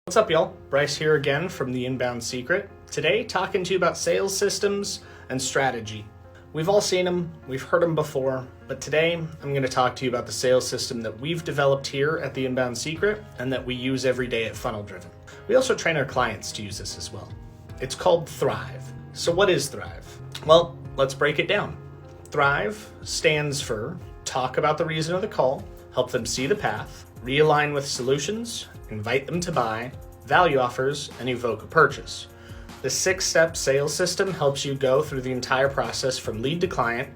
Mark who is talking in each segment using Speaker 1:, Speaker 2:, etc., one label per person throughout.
Speaker 1: What's up, y'all? Bryce here again from The Inbound Secret. Today, talking to you about sales systems and strategy. We've all seen them, we've heard them before, but today I'm going to talk to you about the sales system that we've developed here at The Inbound Secret and that we use every day at Funnel Driven. We also train our clients to use this as well. It's called Thrive. So what is Thrive? Well, let's break it down. Thrive stands for talk about the reason of the call, help them see the path, realign with solutions, invite them to buy, value offers, and evoke a purchase. The 6-step sales system helps you go through the entire process from lead to client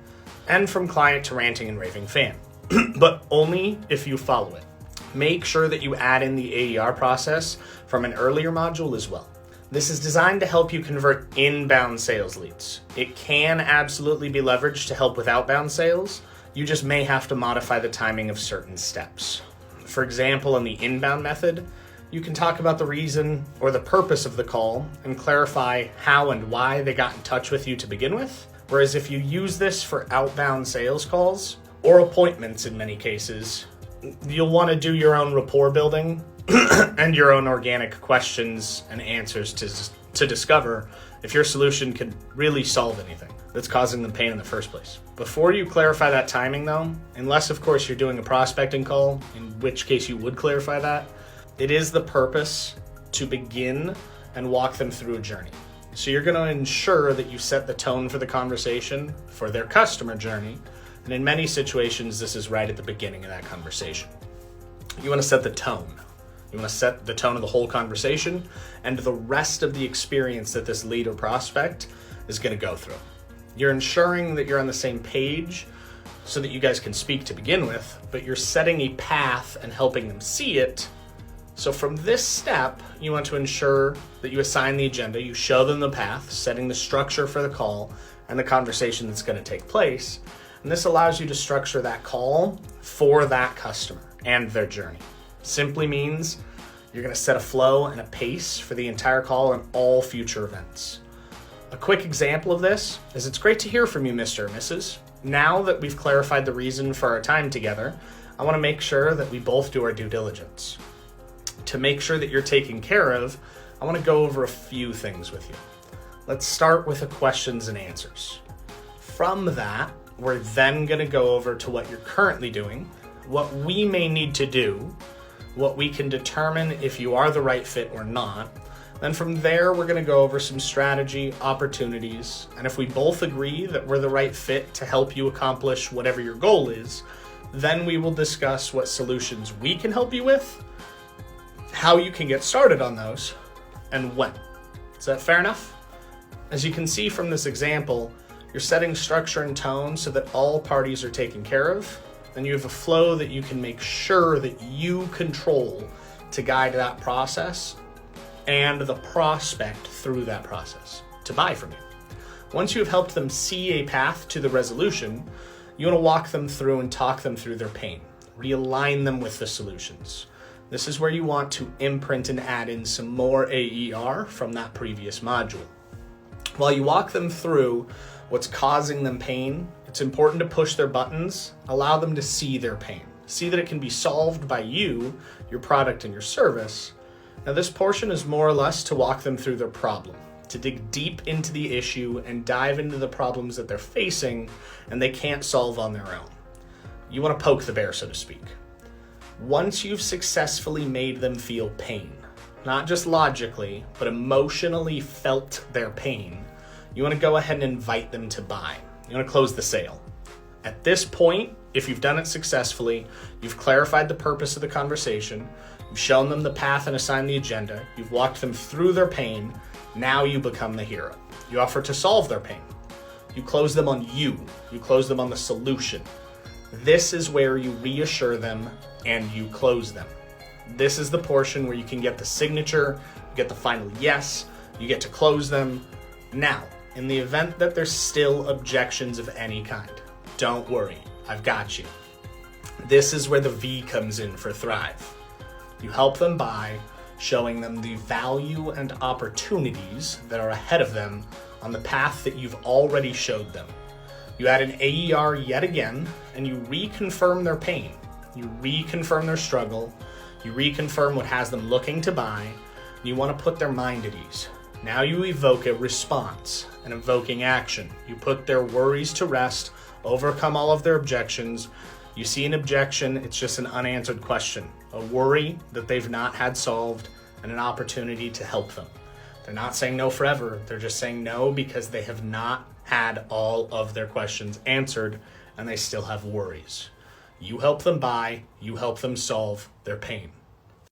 Speaker 1: and from client to ranting and raving fan, but only if you follow it. Make sure that you add in the AER process from an earlier module as well. This is designed to help you convert inbound sales leads. It can absolutely be leveraged to help with outbound sales. You just may have to modify the timing of certain steps. For example, in the inbound method, you can talk about the reason or the purpose of the call and clarify how and why they got in touch with you to begin with. Whereas if you use this for outbound sales calls or appointments in many cases, you'll want to do your own rapport building and your own organic questions and answers to discover if your solution can really solve anything that's causing them pain in the first place. Before you clarify that timing though, unless of course you're doing a prospecting call, in which case you would clarify that, it is the purpose to begin and walk them through a journey. So you're going to ensure that you set the tone for the conversation for their customer journey. And in many situations, this is right at the beginning of that conversation. You want to set the tone. You want to set the tone of the whole conversation and the rest of the experience that this lead or prospect is going to go through. You're ensuring that you're on the same page so that you guys can speak to begin with, but you're setting a path and helping them see it. So from this step, you want to ensure that you assign the agenda, you show them the path, setting the structure for the call and the conversation that's going to take place. And this allows you to structure that call for that customer and their journey. Simply means you're going to set a flow and a pace for the entire call and all future events. A quick example of this is it's great to hear from you, Mr. or Mrs. Now that we've clarified the reason for our time together, I want to make sure that we both do our due diligence. To make sure that you're taken care of, I want to go over a few things with you. Let's start with the questions and answers. From that, we're then going to go over to what you're currently doing, what we may need to do, what we can determine if you are the right fit or not. Then from there, we're going to go over some strategy, opportunities, and if we both agree that we're the right fit to help you accomplish whatever your goal is, then we will discuss what solutions we can help you with, how you can get started on those, and when. Is that fair enough? As you can see from this example, you're setting structure and tone so that all parties are taken care of, and you have a flow that you can make sure that you control to guide that process and the prospect through that process to buy from you. Once you have helped them see a path to the resolution, you want to walk them through and talk them through their pain, realign them with the solutions. This is where you want to imprint and add in some more AER from that previous module. While you walk them through what's causing them pain, it's important to push their buttons, allow them to see their pain, see that it can be solved by you, your product, and your service. Now this portion is more or less to walk them through their problem, to dig deep into the issue and dive into the problems that they're facing and they can't solve on their own. You want to poke the bear, so to speak. Once you've successfully made them feel pain, not just logically, but emotionally felt their pain, you want to go ahead and invite them to buy. You want to close the sale. At this point, if you've done it successfully, you've clarified the purpose of the conversation, you've shown them the path and assigned the agenda, you've walked them through their pain, now you become the hero. You offer to solve their pain. You close them on you. You close them on the solution. This is where you reassure them and you close them. This is the portion where you can get the signature, you get the final yes, you get to close them. Now, in the event that there's still objections of any kind, don't worry, I've got you. This is where the V comes in for Thrive. You help them by showing them the value and opportunities that are ahead of them on the path that you've already showed them. You add an AER yet again, and you reconfirm their pain. You reconfirm their struggle. You reconfirm what has them looking to buy, You want to put their mind at ease. Now you evoke a response, an evoking action. You put their worries to rest, overcome all of their objections. You see an objection, it's just an unanswered question, a worry that they've not had solved, and an opportunity to help them. They're not saying no forever, they're just saying no because they have not had all of their questions answered and they still have worries. You help them buy, you help them solve their pain.